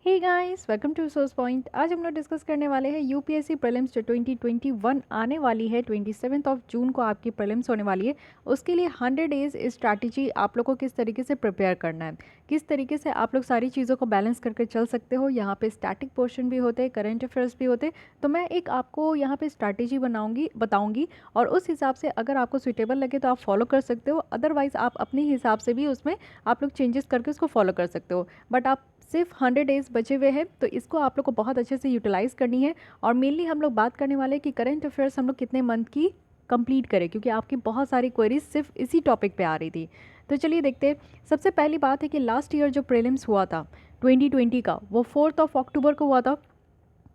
Hey guys, welcome to source point. आज हम लोग डिस्कस करने वाले हैं यूपीएससी प्रीलिम्स जो 2021 आने वाली है। 27 ऑफ जून को आपकी प्रीलिम्स होने वाली है। उसके लिए 100 डेज स्ट्रैटेजी आप लोग को किस तरीके से प्रिपेयर करना है, किस तरीके से आप लोग सारी चीज़ों को बैलेंस करके चल सकते हो। यहाँ पे स्टैटिक पोर्शन भी होते हैं, करंट अफेयर्स भी होते हैं। तो मैं एक आपको यहाँ पे स्ट्रैटेजी बताऊँगी और उस हिसाब से अगर आपको सुटेबल लगे तो आप फॉलो कर सकते हो। अदरवाइज़ आप अपने हिसाब से भी उसमें आप लोग चेंजेस करके उसको फॉलो कर सकते हो। बट आप सिर्फ 100 डेज़ बचे हुए हैं तो इसको आप लोग को बहुत अच्छे से यूटिलाइज़ करनी है। और मेनली हम लोग बात करने वाले हैं कि करंट अफेयर्स हम लोग कितने मंथ की कंप्लीट करें, क्योंकि आपकी बहुत सारी क्वेरीज सिर्फ इसी टॉपिक पे आ रही थी। तो चलिए देखते हैं। सबसे पहली बात है कि लास्ट ईयर जो प्रीलिम्स हुआ था 2020 का, वो 4 अक्टूबर को हुआ था,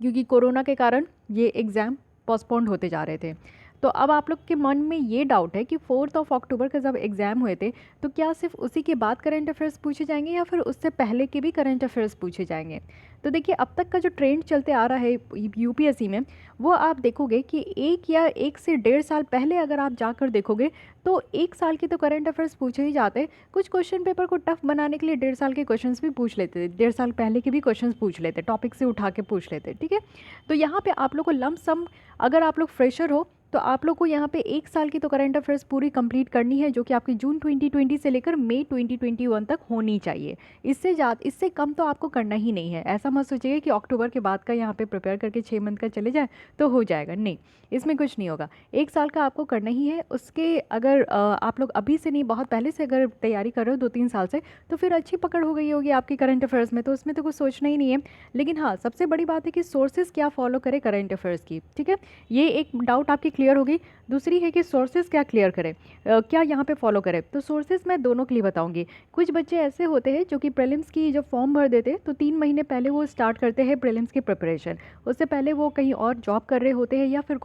क्योंकि कोरोना के कारण ये एग्ज़ाम पोस्टपोन्ड होते जा रहे थे। तो अब आप लोग के मन में ये डाउट है कि 4 अक्टूबर का जब एग्ज़ाम हुए थे तो क्या सिर्फ उसी के बाद करंट अफेयर्स पूछे जाएंगे या फिर उससे पहले के भी करंट अफेयर्स पूछे जाएंगे। तो देखिए, अब तक का जो ट्रेंड चलते आ रहा है यूपीएससी में, वो आप देखोगे कि 1 से 1.5 साल पहले अगर आप जाकर देखोगे तो 1 साल के तो करंट अफेयर्स पूछे ही जाते। कुछ क्वेश्चन पेपर को टफ बनाने के लिए 1.5 साल के क्वेश्चंस भी पूछ लेते थे, 1.5 साल पहले के भी क्वेश्चंस पूछ लेते, टॉपिक से उठा के पूछ लेते। ठीक है, तो यहाँ पे आप लोग को लम सम, अगर आप लोग फ्रेशर हो तो आप लोग को यहाँ पे 1 साल की तो करंट अफेयर्स पूरी कंप्लीट करनी है, जो कि आपकी जून 2020 से लेकर मई 2021 तक होनी चाहिए। इससे कम तो आपको करना ही नहीं है। ऐसा मत सोचिए कि अक्टूबर के बाद का यहाँ पे प्रिपेयर करके 6 मंथ का चले जाए तो हो जाएगा, नहीं, इसमें कुछ नहीं होगा। 1 साल का आपको करना ही है। उसके अगर आप लोग अभी से नहीं, बहुत पहले से अगर तैयारी कर रहे हो 2-3 साल से, तो फिर अच्छी पकड़ हो गई होगी आपकी करंट अफेयर्स में, तो उसमें तो कुछ सोचना ही नहीं है। लेकिन हाँ, सबसे बड़ी बात है कि सोर्सेज क्या फॉलो करें करंट अफेयर्स की। ठीक है, ये एक डाउट आपकी क्लियर होगी। दूसरी है कि सोर्सेज क्या क्लियर करें, क्या यहाँ पे फॉलो करें। तो सोर्सेज मैं दोनों के लिए बताऊंगी। कुछ बच्चे ऐसे होते हैं जो कि प्रीलिम्स की जब फॉर्म भर देते हैं तो 3 महीने पहले वो स्टार्ट करते हैं प्रीलिम्स की प्रिपरेशन। उससे पहले वो कहीं और जॉब कर रहे होते हैं, या फिर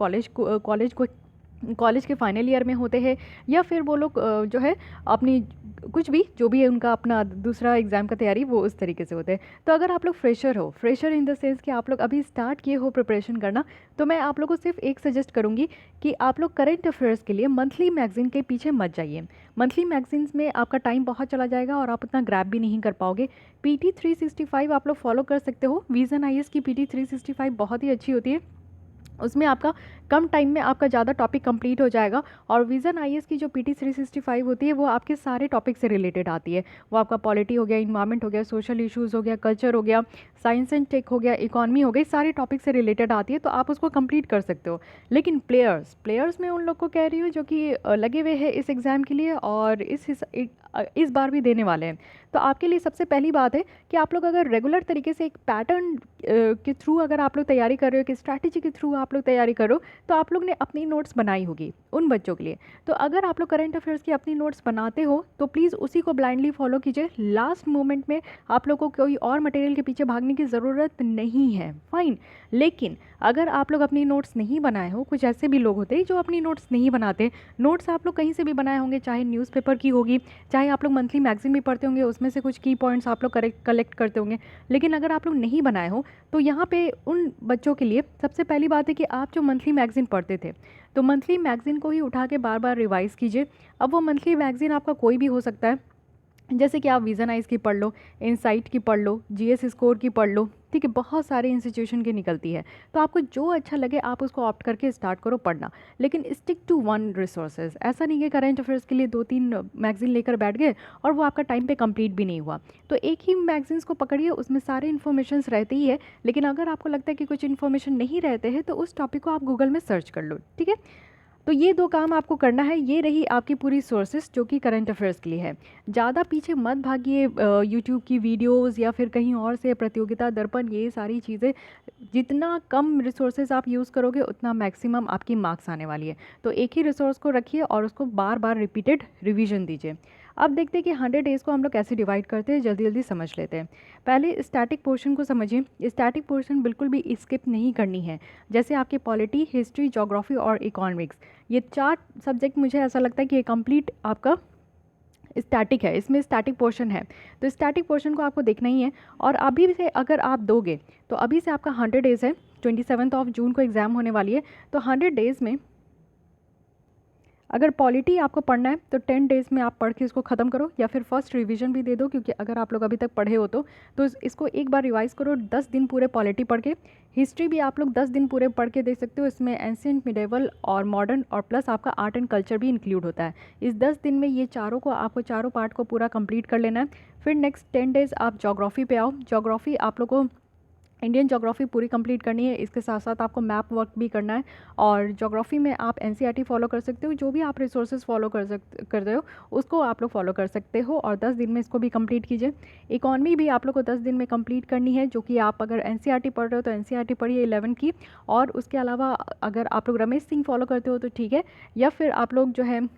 कॉलेज के फाइनल ईयर में होते हैं, या फिर वो लोग जो है अपनी कुछ भी जो भी है उनका अपना दूसरा एग्ज़ाम का तैयारी, वो उस तरीके से होते हैं। तो अगर आप लोग फ्रेशर इन द सेंस कि आप लोग अभी स्टार्ट किए हो प्रिपरेशन करना, तो मैं आप लोगों को सिर्फ एक सजेस्ट करूँगी कि आप लोग करंट अफेयर्स के लिए मंथली मैगजीन के पीछे मत जाइए। मंथली मैगजीन्स में आपका टाइम बहुत चला जाएगा और आप उतना ग्रैब भी नहीं कर पाओगे। PT 365 आप लोग फॉलो कर सकते हो। विजन IAS की PT 365 बहुत ही अच्छी होती है। उसमें आपका कम टाइम में आपका ज़्यादा टॉपिक कंप्लीट हो जाएगा। और विज़न IAS की जो PT 365 होती है वो आपके सारे टॉपिक से रिलेटेड आती है। वो आपका पॉलिटी हो गया, इन्वायरमेंट हो गया, सोशल इश्यूज़ हो गया, कल्चर हो गया, साइंस एंड टेक हो गया, इकॉनमी हो गई, सारे टॉपिक से रिलेटेड आती है, तो आप उसको कंप्लीट कर सकते हो। लेकिन प्लेयर्स में उन लोग को कह रही हूँ जो कि लगे हुए हैं इस एग्ज़ाम के लिए और इस बार भी देने वाले हैं। तो आपके लिए सबसे पहली बात है कि आप लोग अगर रेगुलर तरीके से एक पैटर्न के थ्रू अगर आप लोग तैयारी कर रहे हो, कि स्ट्रैटेजी के थ्रू आप लोग तैयारी करो, तो आप लोग ने अपनी नोट्स बनाई होगी उन बच्चों के लिए। तो अगर आप लोग करंट अफेयर्स की अपनी नोट्स बनाते हो तो प्लीज़ उसी को ब्लाइंडली फॉलो कीजिए। लास्ट मोमेंट में आप लोग को कोई और मटेरियल के पीछे भागने की ज़रूरत नहीं है, फाइन। लेकिन अगर आप लोग अपनी नोट्स नहीं बनाए हो, कुछ ऐसे भी लोग होते हैं जो अपनी नोट्स नहीं बनाते। नोट्स आप लोग कहीं से भी बनाए होंगे, चाहे न्यूज़पेपर की होगी, चाहे आप लोग मंथली मैगजीन भी पढ़ते होंगे, उसमें से कुछ की पॉइंट्स आप लोग कलेक्ट करते होंगे। लेकिन अगर आप लोग नहीं बनाए हो तो यहाँ पे उन बच्चों के लिए सबसे पहली बात है कि आप जो मंथली मैगज़ीन पढ़ते थे, तो मंथली मैगज़ीन को ही उठा के बार बार रिवाइज़ कीजिए। अब वो मंथली मैगज़ीन आपका कोई भी हो सकता है, जैसे कि आप विज़न आइज की पढ़ लो, इनसाइट की पढ़ लो, GS स्कोर की पढ़ लो। ठीक है, बहुत सारे इंस्टीट्यूशन की निकलती है, तो आपको जो अच्छा लगे आप उसको ऑप्ट करके स्टार्ट करो पढ़ना। लेकिन स्टिक टू वन रिसोर्सेज। ऐसा नहीं है करंट अफेयर्स के लिए 2-3 मैगजीन लेकर बैठ गए और वो आपका टाइम पे कंप्लीट भी नहीं हुआ। तो एक ही मैगजीन्स को पकड़िए, उसमें सारे इन्फॉर्मेशंस रहते ही है। लेकिन अगर आपको लगता है कि कुछ इन्फॉर्मेशन नहीं रहते हैं तो उस टॉपिक को आप गूगल में सर्च कर लो। ठीक है, तो ये 2 काम आपको करना है। ये रही आपकी पूरी सोर्सेस जो कि करंट अफेयर्स के लिए है। ज़्यादा पीछे मत भागिए यूट्यूब की वीडियोस या फिर कहीं और से, प्रतियोगिता दर्पण, ये सारी चीज़ें। जितना कम रिसोर्सेज आप यूज़ करोगे उतना मैक्सिमम आपकी मार्क्स आने वाली है। तो एक ही रिसोर्स को रखिए और उसको बार बार रिपीटेड रिवीजन दीजिए। अब देखते हैं कि 100 डेज़ को हम लोग कैसे डिवाइड करते हैं, जल्दी जल्दी समझ लेते हैं। पहले स्टैटिक पोर्शन को समझिए। स्टैटिक पोर्शन बिल्कुल भी स्किप नहीं करनी है। जैसे आपके पॉलिटी, हिस्ट्री, ज्योग्राफी और इकोनॉमिक्स, ये 4 सब्जेक्ट मुझे ऐसा लगता है कि ये कंप्लीट आपका स्टैटिक है, इसमें स्टैटिक पोर्शन है। तो स्टैटिक पोर्शन को आपको देखना ही है। और अभी से अगर आप दोगे तो अभी से आपका 100 डेज़ है, 27 जून को एग्ज़ाम होने वाली है। तो 100 डेज़ में अगर पॉलिटी आपको पढ़ना है तो 10 डेज़ में आप पढ़ के इसको ख़त्म करो, या फिर फर्स्ट रिवीजन भी दे दो, क्योंकि अगर आप लोग अभी तक पढ़े हो तो इसको एक बार रिवाइज़ करो 10 दिन पूरे पॉलिटी पढ़ के। हिस्ट्री भी आप लोग 10 दिन पूरे पढ़ के देख सकते हो, इसमें एंशिएंट, मिडेवल और मॉडर्न और प्लस आपका आर्ट एंड कल्चर भी इंक्लूड होता है। इस 10 दिन में ये चारों को आपको चारों पार्ट को पूरा कंप्लीट कर लेना है। फिर नेक्स्ट 10 डेज़ आप जोग्राफ़ी पे आओ। जोग्राफ़ी आप लोग को इंडियन ज्योग्राफी पूरी कंप्लीट करनी है, इसके साथ साथ आपको मैप वर्क भी करना है। और ज्योग्राफी में आप एनसीईआरटी फॉलो कर सकते हो, जो भी आप रिसोर्सेज फॉलो कर रहे हो उसको आप लोग फॉलो कर सकते हो, और 10 दिन में इसको भी कंप्लीट कीजिए। इकॉनमी भी आप लोग को 10 दिन में कंप्लीट करनी है, जो कि आप अगर एनसीईआरटी पढ़ रहे हो तो एनसीईआरटी पढ़िए 11 की, और उसके अलावा अगर आप लोग रमेश सिंह फॉलो करते हो तो ठीक है, या फिर आप लोग जो है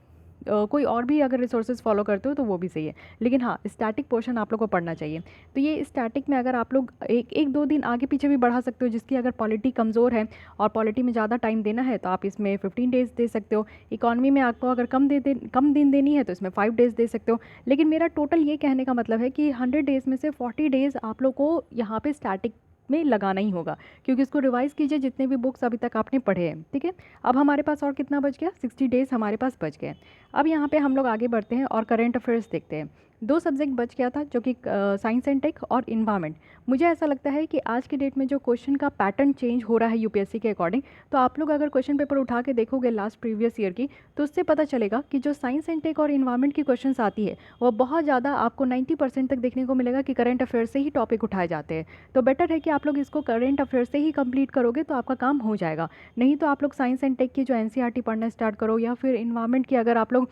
कोई और भी अगर रिसोर्सेज फॉलो करते हो तो वो भी सही है। लेकिन हाँ, स्टैटिक पोर्शन आप लोग को पढ़ना चाहिए। तो ये स्टैटिक में अगर आप लोग एक दो दिन आगे पीछे भी बढ़ा सकते हो, जिसकी अगर पॉलिटी कमज़ोर है और पॉलिटी में ज़्यादा टाइम देना है तो आप इसमें 15 डेज़ दे सकते हो। इकॉनमी में आपको अगर कम दिन देनी है तो इसमें 5 डेज़ दे सकते हो। लेकिन मेरा टोटल ये कहने का मतलब है कि 100 डेज़ में से 40 डेज़ आप लोग को यहाँ पे स्टैटिक में लगाना ही होगा, क्योंकि इसको रिवाइज़ कीजिए जितने भी बुक्स अभी तक आपने पढ़े हैं। ठीक है, अब हमारे पास और कितना बच गया, 60 डेज़ हमारे पास बच गए। अब यहाँ पे हम लोग आगे बढ़ते हैं और करेंट अफेयर्स देखते हैं। 2 सब्जेक्ट बच गया था, जो कि साइंस एंड टेक और इन्वायरमेंट। मुझे ऐसा लगता है कि आज की डेट में जो क्वेश्चन का पैटर्न चेंज हो रहा है यूपीएससी के अकॉर्डिंग, तो आप लोग अगर क्वेश्चन पेपर उठा के देखोगे लास्ट प्रीवियस ईयर की, तो उससे पता चलेगा कि जो साइंस एंड टेक और इन्वायरमेंट की क्वेश्चंस आती है वो बहुत ज़्यादा आपको 90% तक देखने को मिलेगा कि करंट अफेयर से ही टॉपिक उठाए जाते हैं। तो बेटर है कि आप लोग इसको करंट अफेयर से ही कंप्लीट करोगे तो आपका काम हो जाएगा। नहीं तो आप लोग साइंस एंड टेक की जो एनसीईआरटी पढ़ना स्टार्ट करो, या फिर इन्वायरमेंट की अगर आप लोग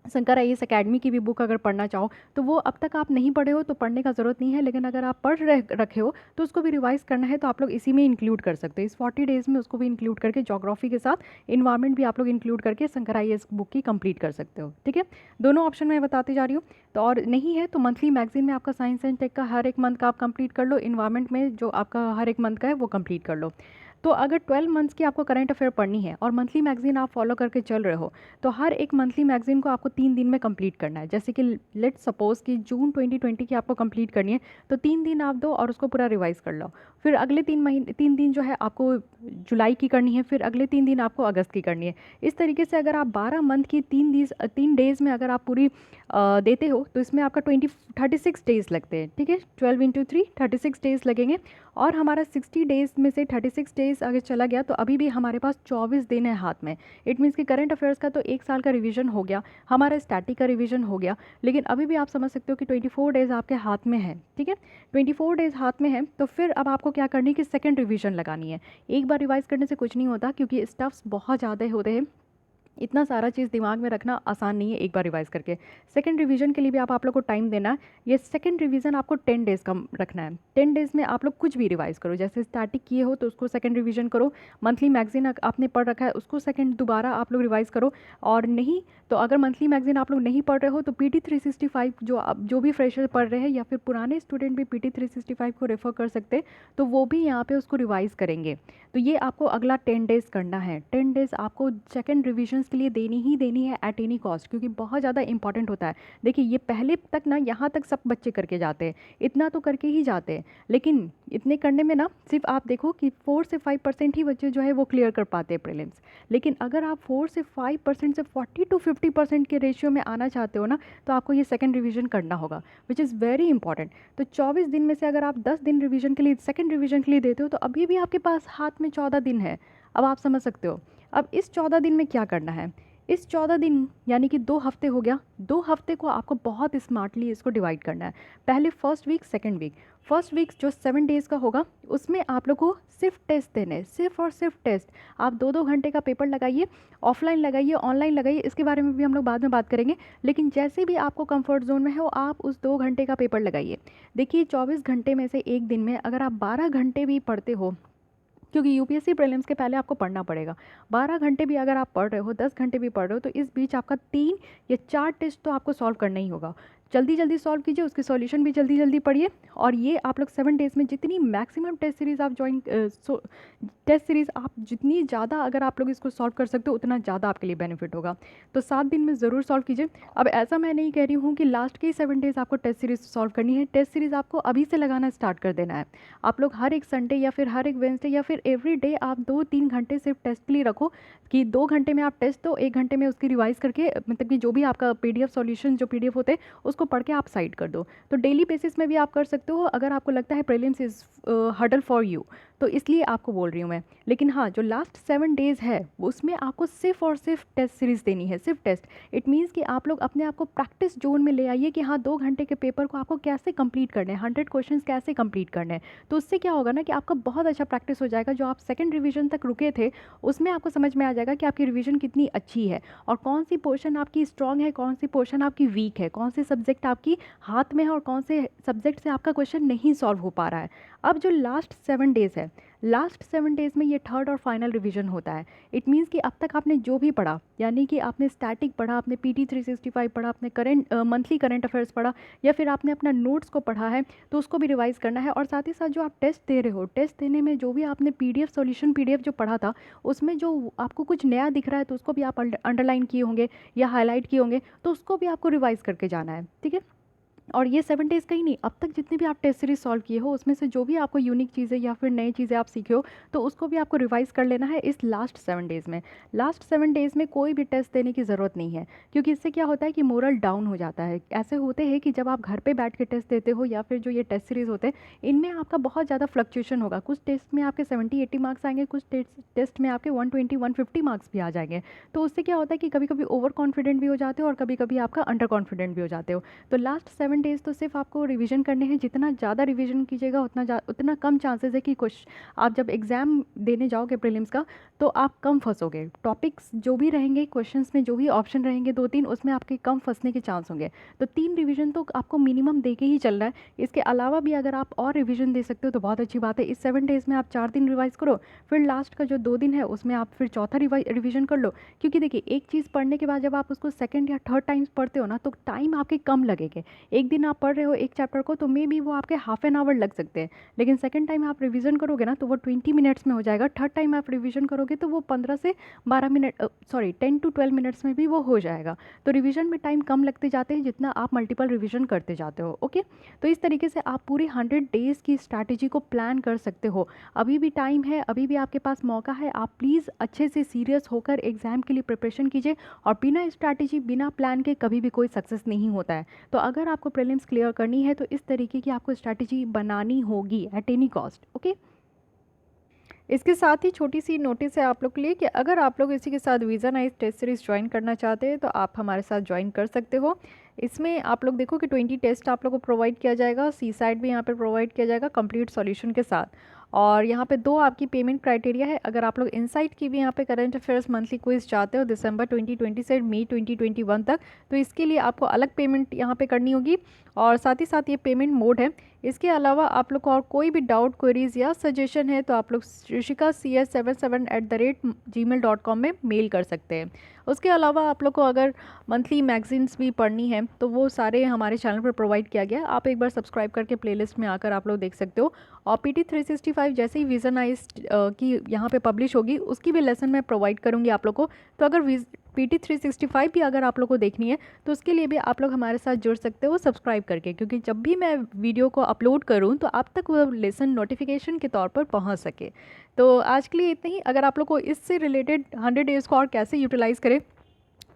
शंकर आईएएस अकेडमी की भी बुक अगर पढ़ना चाहो तो वो अब तक आप नहीं पढ़े हो तो पढ़ने का ज़रूरत नहीं है। लेकिन अगर आप पढ़ रखे हो तो उसको भी रिवाइज़ करना है, तो आप लोग इसी में इंक्लूड कर सकते हो। इस 40 डेज़ में उसको भी इंक्लूड करके ज्योग्राफी के साथ इन्वायरमेंट भी आप लोग इंक्लूड करके शंकर आईएएस बुक की कंप्लीट कर सकते हो। ठीक है, दोनों ऑप्शन मैं बताती जा रही हूँ। तो और नहीं है तो मंथली मैगजीन में आपका साइंस एंड टेक का हर एक मंथ का आप कंप्लीट कर लो, इन्वायरमेंट में जो आपका हर एक मंथ का है वो कंप्लीट कर लो। तो अगर 12 मंथ्स की आपको करंट अफेयर पढ़नी है और मंथली मैगजीन आप फॉलो करके चल रहे हो, तो हर एक मंथली मैगजीन को आपको 3 दिन में कंप्लीट करना है। जैसे कि लेट सपोज कि जून 2020 की आपको कंप्लीट करनी है, तो 3 दिन आप दो और उसको पूरा रिवाइज कर लो। फिर अगले 3 दिन जो है आपको जुलाई की करनी है, फिर अगले 3 दिन आपको अगस्त की करनी है। इस तरीके से अगर आप 12 मंथ की 3 डेज़ में अगर आप पूरी देते हो तो इसमें आपका 36 डेज़ लगते हैं। ठीक है, 12 इंटू 3 36 डेज़ लगेंगे। और हमारा 60 डेज़ में से 36 डेज़ अगर चला गया तो अभी भी हमारे पास 24 दिन है हाथ में। इट मीन्स कि करंट अफेयर्स का तो 1 साल का रिवीजन हो गया, हमारा स्टैटिक का रिवीजन हो गया, लेकिन अभी भी आप समझ सकते हो कि 24 डेज़ आपके हाथ में है। ठीक है, 24 डेज़ हाथ में है, तो फिर अब आपको क्या करनी है कि सेकेंड रिवीजन लगानी है। एक बार रिवाइज करने से कुछ नहीं होता, क्योंकि स्टफ्स बहुत ज़्यादा होते हैं, इतना सारा चीज़ दिमाग में रखना आसान नहीं है एक बार रिवाइज़ करके। सेकंड रिवीजन के लिए भी आप लोग को टाइम देना है। ये सेकंड रिवीजन आपको 10 डेज़ का रखना है। 10 डेज़ में आप लोग कुछ भी रिवाइज़ करो, जैसे स्टैटिक किए हो तो उसको सेकंड रिवीजन करो, मंथली मैगजीन आपने पढ़ रखा है उसको सेकंड दोबारा आप लोग रिवाइज़ करो। और नहीं तो अगर मंथली मैगजीन आप लोग नहीं पढ़ रहे हो तो पीटी 365 जो भी फ्रेशर पढ़ रहे हैं या फिर पुराने स्टूडेंट भी पीटी 365 को रेफ़र कर सकते हैं, तो वो भी यहाँ पे उसको रिवाइज़ करेंगे। तो ये आपको अगला 10 डेज़ करना है। 10 डेज़ आपको सेकंड रिविजन्स के लिए देनी ही देनी है एट एनी कॉस्ट, क्योंकि बहुत ज़्यादा इंपॉर्टेंट होता है। देखिए ये पहले तक ना यहाँ तक सब बच्चे करके जाते हैं, इतना तो करके ही जाते हैं, लेकिन इतने करने में ना सिर्फ आप देखो कि 4 से 5% ही बच्चे जो है वो क्लियर कर पाते हैं प्रीलिम्स। लेकिन अगर आप 4 से 5% से 40 to 50% के रेशियो में आना चाहते हो ना, तो आपको ये सेकंड रिवीजन करना होगा, विच इज़ वेरी इंपॉर्टेंट। तो 24 दिन में से अगर आप 10 दिन रिवीजन के लिए सेकंड रिवीजन के लिए देते हो तो अभी भी आपके पास हाथ में 14 दिन है। अब आप समझ सकते हो अब इस 14 दिन में क्या करना है। इस 14 दिन यानी कि 2 हफ्ते हो गया, 2 हफ्ते को आपको बहुत स्मार्टली इसको डिवाइड करना है। पहले first week second week. First week जो 7 डेज़ का होगा उसमें आप लोग को सिर्फ टेस्ट देने हैं, सिर्फ और सिर्फ टेस्ट। आप 2-2 घंटे का पेपर लगाइए, ऑफलाइन लगाइए, ऑनलाइन लगाइए, इसके बारे में भी हम लोग बाद में बात करेंगे। लेकिन जैसे भी आपको कंफर्ट जोन में हो आप उस 2 घंटे का पेपर लगाइए। देखिए 24 घंटे में से एक दिन में अगर आप 12 घंटे भी पढ़ते हो, क्योंकि यूपीएससी प्रीलिम्स के पहले आपको पढ़ना पड़ेगा, 12 घंटे भी अगर आप पढ़ रहे हो, 10 घंटे भी पढ़ रहे हो, तो इस बीच आपका 3 या 4 टेस्ट तो आपको सॉल्व करना ही होगा। जल्दी जल्दी सॉल्व कीजिए, उसके सॉल्यूशन भी जल्दी जल्दी पढ़िए। और ये आप लोग 7 डेज़ में जितनी मैक्सिमम टेस्ट सीरीज़ आप टेस्ट सीरीज़ आप जितनी ज़्यादा अगर आप लोग इसको सॉल्व कर सकते हो उतना ज़्यादा आपके लिए बेनिफिट होगा। तो 7 दिन में ज़रूर सॉल्व कीजिए। अब ऐसा मैं नहीं कह रही हूँ कि लास्ट के 7 डेज़ आपको टेस्ट सीरीज़ सॉल्व करनी है। टेस्ट सीरीज़ आपको अभी से लगाना स्टार्ट कर देना है। आप लोग हर एक संडे या फिर हर एक वेडनेसडे या फिर एवरी डे आप 2-3 घंटे सिर्फ टेस्ट के लिए रखो, कि 2 घंटे में आप टेस्ट दो, 1 घंटे में उसकी रिवाइज़ करके मतलब कि जो भी आपका पीडीएफ सॉल्यूशन जो पीडीएफ होते हैं उसको पढ़ के आप साइड कर दो। तो डेली बेसिस में भी आप कर सकते हो अगर आपको लगता है prelims is hurdle for you, तो इसलिए आपको बोल रही हूँ मैं। लेकिन हाँ, जो लास्ट 7 डेज़ है उसमें आपको सिर्फ और सिर्फ टेस्ट सीरीज़ देनी है, सिर्फ टेस्ट। इट मीन्स कि आप लोग अपने आप को प्रैक्टिस जोन में ले आइए कि हाँ 2 घंटे के पेपर को आपको कैसे कंप्लीट करने हैं, 100 क्वेश्चंस कैसे कंप्लीट करने हैं। तो उससे क्या होगा ना कि आपका बहुत अच्छा प्रैक्टिस हो जाएगा। जो आप सेकंड रिवीजन तक रुके थे उसमें आपको समझ में आ जाएगा कि आपकी रिवीजन कितनी अच्छी है और कौन सी पोर्शन आपकी स्ट्रांग है, कौन सी पोर्शन आपकी वीक है, कौन से सब्जेक्ट आपकी हाथ में है और कौन से सब्जेक्ट से आपका क्वेश्चन नहीं सॉल्व हो पा रहा है। अब जो लास्ट 7 डेज़ है, लास्ट 7 डेज़ में ये थर्ड और फाइनल रिवीजन होता है। इट मीन्स कि अब तक आपने जो भी पढ़ा, यानी कि आपने स्टैटिक पढ़ा, आपने पीटी 365 पढ़ा, आपने मंथली करंट अफेयर्स पढ़ा या फिर आपने अपना नोट्स को पढ़ा है, तो उसको भी रिवाइज़ करना है। और साथ ही साथ जो आप टेस्ट दे रहे हो, टेस्ट देने में जो भी आपने पीडीएफ सॉल्यूशन पीडीएफ जो पढ़ा था उसमें जो आपको कुछ नया दिख रहा है तो उसको भी आप अंडरलाइन किए होंगे या हाईलाइट किए होंगे, तो उसको भी आपको रिवाइज़ करके जाना है, ठीक है। और ये 7 डेज़ का ही नहीं, अब तक जितने भी आप टेस्ट सीरीज सॉल्व किए हो उसमें से जो भी आपको यूनिक चीज़ें या फिर नई चीज़ें आप सीखे हो तो उसको भी आपको रिवाइज़ कर लेना है इस लास्ट 7 डेज़ में। लास्ट 7 डेज़ में कोई भी टेस्ट देने की ज़रूरत नहीं है, क्योंकि इससे क्या होता है कि मोरल डाउन हो जाता है। ऐसे होते हैं कि जब आप घर पे बैठ के टेस्ट देते हो या फिर जो ये टेस्ट सीरीज़ होते हैं इनमें आपका बहुत ज़्यादा फ्लक्चुएशन होगा। कुछ टेस्ट में आपके 70-80 मार्क्स आएंगे, कुछ टेस्ट में आपके 120-150 मार्क्स भी आ जाएंगे। तो उससे क्या होता है कि कभी कभी ओवर कॉन्फिडेंट भी हो जाते हो और कभी कभी आपका अंडर कॉन्फिडेंट भी हो जाते हो। तो लास्ट 7 डेज़ तो सिर्फ आपको रिवीजन करने हैं। जितना ज़्यादा रिवीजन कीजिएगा उतना कम चांसेस है कि कुछ आप जब एग्ज़ाम देने जाओगे प्रीलिम्स का तो आप कम फंसोगे। टॉपिक्स जो भी रहेंगे, क्वेश्चंस में जो भी ऑप्शन रहेंगे 2-3, उसमें आपके कम फंसने के चांस होंगे। तो 3 रिवीजन तो आपको मिनिमम दे के ही चलना है। इसके अलावा भी अगर आप और रिवीजन दे सकते हो तो बहुत अच्छी बात है। इस 7 डेज़ में आप 4 दिन रिवाइज़ करो, फिर लास्ट का जो 2 दिन है उसमें आप फिर चौथा रिवीजन कर लो। क्योंकि देखिए, एक चीज़ पढ़ने के बाद जब आप उसको सेकेंड या थर्ड टाइम्स पढ़ते हो ना तो टाइम आपके कम लगेंगे। एक दिन आप पढ़ रहे हो एक चैप्टर को तो मे बी वो आपके हाफ एन आवर लग सकते हैं, लेकिन सेकंड टाइम आप रिवीजन करोगे ना तो वो 20 मिनट्स में हो जाएगा। थर्ड टाइम आप रिवीजन करोगे तो वो 15 से 12 मिनट 10 to 12 मिनट्स में भी वो हो जाएगा। तो रिवीजन में टाइम कम लगते जाते हैं जितना आप मल्टीपल रिवीजन करते जाते हो। ओके, तो इस तरीके से आप पूरी 100 डेज़ की स्ट्रैटेजी को प्लान कर सकते हो। अभी भी टाइम है, अभी भी आपके पास मौका है। आप प्लीज़ अच्छे से सीरियस होकर एग्ज़ाम के लिए प्रिपरेशन कीजिए। और बिना स्ट्रैटेजी, बिना प्लान के कभी भी कोई सक्सेस नहीं होता है। तो अगर आपको प्रीलिम्स क्लियर करनी है तो इस तरीके की आपको स्ट्रैटेजी बनानी होगी एट एनी कॉस्ट। ओके, इसके साथ ही छोटी सी नोटिस है आप लोग के लिए कि अगर आप लोग इसी के साथ विज़नाइज टेस्ट सीरीज़ ज्वाइन करना चाहते हैं तो आप हमारे साथ ज्वाइन कर सकते हो। इसमें आप लोग देखो कि 20 टेस्ट आप लोग को प्रोवाइड किया जाएगा, सी साइड भी यहाँ पे प्रोवाइड किया जाएगा कंप्लीट सॉल्यूशन के साथ। और यहाँ पे 2 आपकी पेमेंट क्राइटेरिया है। अगर आप लोग इनसाइट की भी यहाँ पे करंट अफेयर्स मंथली क्विज चाहते हो दिसंबर 2020 से मई 2021 तक, तो इसके लिए आपको अलग पेमेंट यहाँ पे करनी होगी। और साथ ही साथ ये पेमेंट मोड है। इसके अलावा आप लोग को और कोई भी डाउट, क्वेरीज या सजेशन है तो आप लोग rishika.cs77@gmail.com में मेल कर सकते हैं। उसके अलावा आप लोग को अगर मंथली मैगजीन्स भी पढ़नी है तो वो सारे हमारे चैनल पर प्रोवाइड किया गया है। आप एक बार सब्सक्राइब करके प्लेलिस्ट में आकर आप लोग देख सकते हो। और पीटी 365 जैसे ही विजनाइज की यहाँ पे पब्लिश होगी उसकी भी लेसन मैं प्रोवाइड करूँगी आप लोग को। तो अगर पीटी 365 भी अगर आप लोग को देखनी है तो उसके लिए भी आप लोग हमारे साथ जुड़ सकते हो सब्सक्राइब करके, क्योंकि जब भी मैं वीडियो को अपलोड करूं तो आप तक वो लेसन नोटिफिकेशन के तौर पर पहुंच सके। तो आज के लिए इतना ही। अगर आप लोग को इससे रिलेटेड 100 डेज़ को और कैसे यूटिलाइज़ करें,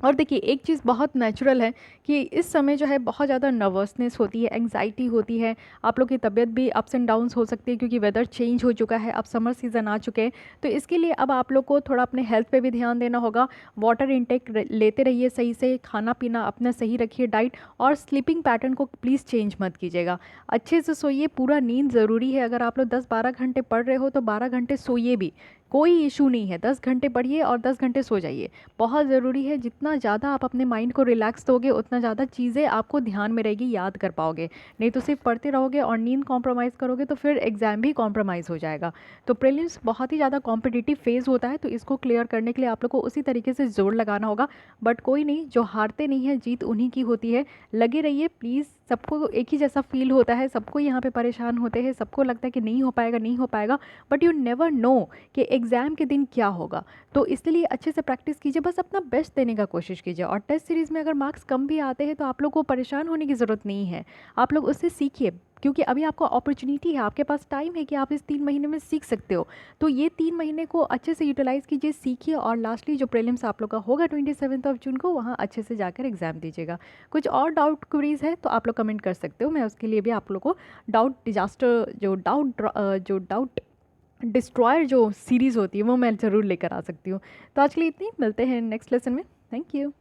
और देखिए एक चीज़ बहुत नेचुरल है कि इस समय जो है बहुत ज़्यादा नर्वसनेस होती है, एंग्जाइटी होती है। आप लोग की तबीयत भी अप्स एंड डाउन्स हो सकती है क्योंकि वेदर चेंज हो चुका है, अब समर सीज़न आ चुके हैं। तो इसके लिए अब आप लोग को थोड़ा अपने हेल्थ पे भी ध्यान देना होगा। वाटर इनटेक लेते रहिए सही से, खाना पीना अपना सही रखिए, डाइट, और स्लीपिंग पैटर्न को प्लीज़ चेंज मत कीजिएगा। अच्छे से सोइए, पूरा नींद ज़रूरी है। अगर आप लोग 10-12 घंटे पढ़ रहे हो तो 12 घंटे सोइए भी, कोई इशू नहीं है। 10 घंटे पढ़िए और 10 घंटे सो जाइए, बहुत ज़रूरी है। जितना जितना ज़्यादा आप अपने माइंड को रिलैक्स दोगे उतना ज़्यादा चीज़ें आपको ध्यान में रहेगी, याद कर पाओगे। नहीं तो सिर्फ पढ़ते रहोगे और नींद कॉम्प्रोमाइज़ करोगे तो फिर एग्ज़ाम भी कॉम्प्रोमाइज़ हो जाएगा। तो प्रीलिम्स बहुत ही ज़्यादा कॉम्पिटिटिव फेज़ होता है, तो इसको क्लियर करने के लिए आप लोग को उसी तरीके से ज़ोर लगाना होगा। बट कोई नहीं, जो हारते नहीं है जीत उन्हीं की होती है। लगे रहिए प्लीज़, सबको एक ही जैसा फील होता है, सबको यहाँ पे परेशान होते हैं, सबको लगता है कि नहीं हो पाएगा नहीं हो पाएगा, बट यू नेवर नो कि एग्ज़ाम के दिन क्या होगा। तो इसलिए अच्छे से प्रैक्टिस कीजिए, बस अपना बेस्ट देने का कोशिश कीजिए। और टेस्ट सीरीज़ में अगर मार्क्स कम भी आते हैं तो आप लोग को परेशान होने की ज़रूरत नहीं है, आप लोग उससे सीखिए, क्योंकि अभी आपको अपॉर्चुनिटी है, आपके पास टाइम है कि आप इस 3 महीने में सीख सकते हो। तो ये 3 महीने को अच्छे से यूटिलाइज़ कीजिए, सीखिए, और लास्टली जो प्रीलिम्स आप लोग का होगा 27 जून को, वहाँ अच्छे से जाकर एग्ज़ाम दीजिएगा। कुछ और डाउट क्वेरीज़ है तो आप लोग कमेंट कर सकते हो, मैं उसके लिए भी आप लोग को डाउट डिस्ट्रॉयर जो सीरीज़ होती है वो मैं ज़रूर लेकर आ सकती हूँ। तो आज के लिए इतनी, मिलते हैं नेक्स्ट लेसन में। Thank you.